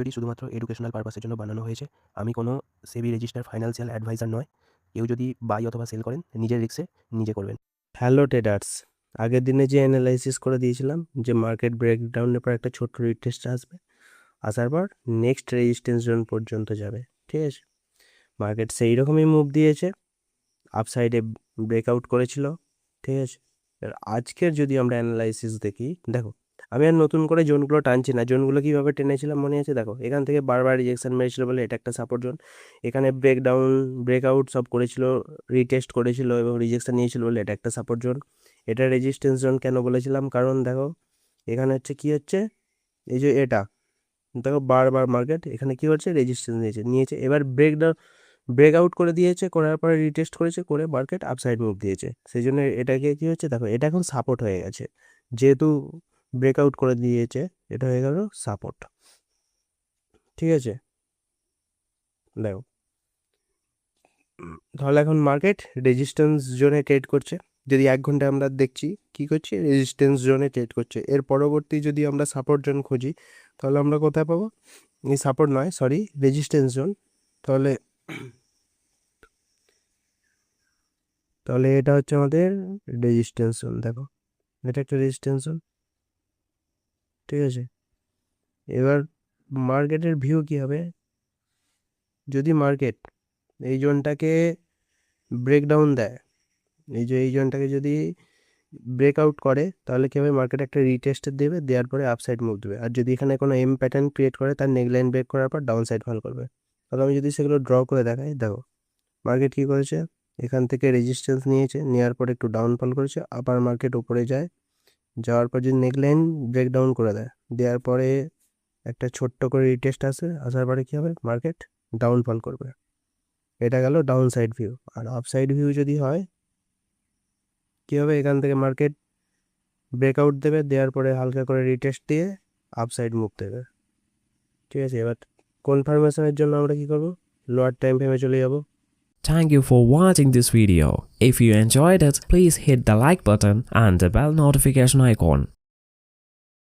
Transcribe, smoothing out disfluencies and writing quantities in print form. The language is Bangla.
ভিডিওটি শুধুমাত্র এডুকেশনাল পারপাসের জন্য বানানো হয়েছে। আমি কোনো সেবি রেজিস্টার ফাইন্যান্সিয়াল অ্যাডভাইজার নয়। কেউ যদি বাই অথবা সেল করেন নিজের রিস্কে নিজে করবেন। হ্যালো ট্রেডার্স, আগের দিনে যে অ্যানালাইসিস করে দিয়েছিলাম যে মার্কেট ব্রেকডাউনের পর একটা ছোট্ট রিটেস্ট আসবে, আসার পর নেক্সট রেজিস্ট্যান্স জোন পর্যন্ত যাবে। ঠিক আছে, মার্কেট সেই রকমই মুভ দিয়েছে, আপসাইডে ব্রেকআউট করেছিল। ঠিক আছে, এবার আজকের যদি আমরা অ্যানালাইসিস দেখি, দেখো আমি আর নতুন করে জোনগুলো টানছি না। জোনগুলো কীভাবে টেনেছিলাম মনে আছে? দেখো, এখান থেকে বারবার রিজেকশন মেরেছিল বলে এটা একটা সাপোর্ট জোন। এখানে ব্রেকডাউন ব্রেকআউট সব করেছিল, রিটেস্ট করেছিল এবং রিজেকশন নিয়েছিল বলে এটা একটা সাপোর্ট জোন। এটা রেজিস্ট্যান্স জোন কেন বলেছিলাম? কারণ দেখো এখানে হচ্ছে কি হচ্ছে, এই যে এটা দেখো বারবার মার্কেট এখানে কি হচ্ছে, রেজিস্ট্যান্স নিয়েছে এবার ব্রেকআউট করে দিয়েছে, করার পরে রিটেস্ট করেছে, করে মার্কেট আপসাইড মুভ দিয়েছে। সেই জন্য এটাকে কি হচ্ছে, দেখো এটা এখন সাপোর্ট হয়ে গেছে। যেহেতু ব্রেকআউট করে দিয়েছে, এটা হয়ে গেল সাপোর্ট। ঠিক আছে, দেখো তাহলে এখন মার্কেট রেজিস্ট্যান্স জোনে ট্রেড করছে। যদি 1 ঘন্টা আমরা দেখছি কি করছে, রেজিস্ট্যান্স জোনে ট্রেড করছে। এর পরবর্তী যদি আমরা সাপোর্ট জোন খুঁজি, তাহলে আমরা কোথায় পাবো? এই সাপোর্ট নয়, সরি, রেজিস্ট্যান্স জোন। তাহলে তাহলে এটা হচ্ছে আমাদের রেজিস্ট্যান্স জোন। দেখো এটা একটা রেজিস্ট্যান্স জোন। ঠিক আছে, এবার মার্কেটের ভিউ কি হবে? যদি মার্কেট এই জোনটাকে ব্রেকডাউন দেয়, এই জোনটাকে যদি ব্রেকআউট করে, তাহলে কি হবে, মার্কেট একটা রিটেস্ট দেবে, দেওয়ার পরে আপসাইড মুভ দেবে। আর যদি এখানে কোনো এম প্যাটার্ন ক্রিয়েট করে, তার নেকলাইন ব্রেক করার পর ডাউন সাইড ফল করবে। তাহলে আমি যদি সেগুলো ড্র করে দেখাই, দেখো মার্কেট কী করেছে, এখান থেকে রেজিস্ট্যান্স নিয়েছে, নেওয়ার পর একটু ডাউনফল করেছে, আবার মার্কেট উপরে যায়, যাওয়ার পর যদি নেকলাইন ব্রেকডাউন করে দেয়, দেওয়ার পরে একটা ছোট্ট করে রিটেস্ট আসে, আসার পরে কী হবে, মার্কেট ডাউনফল করবে। এটা গেল ডাউন সাইড ভিউ। আর আপসাইড ভিউ যদি হয় কী হবে, এখান থেকে মার্কেট ব্রেকআউট দেবে, দেওয়ার পরে হালকা করে রিটেস্ট দিয়ে আপসাইড মুভ দেবে। ঠিক আছে, এবার কনফার্মেশনের জন্য আমরা কী করবো, লোয়ার টাইম ফ্রেমে চলে যাব। Thank you for watching this video. If you enjoyed it, please hit the like button and the bell notification icon.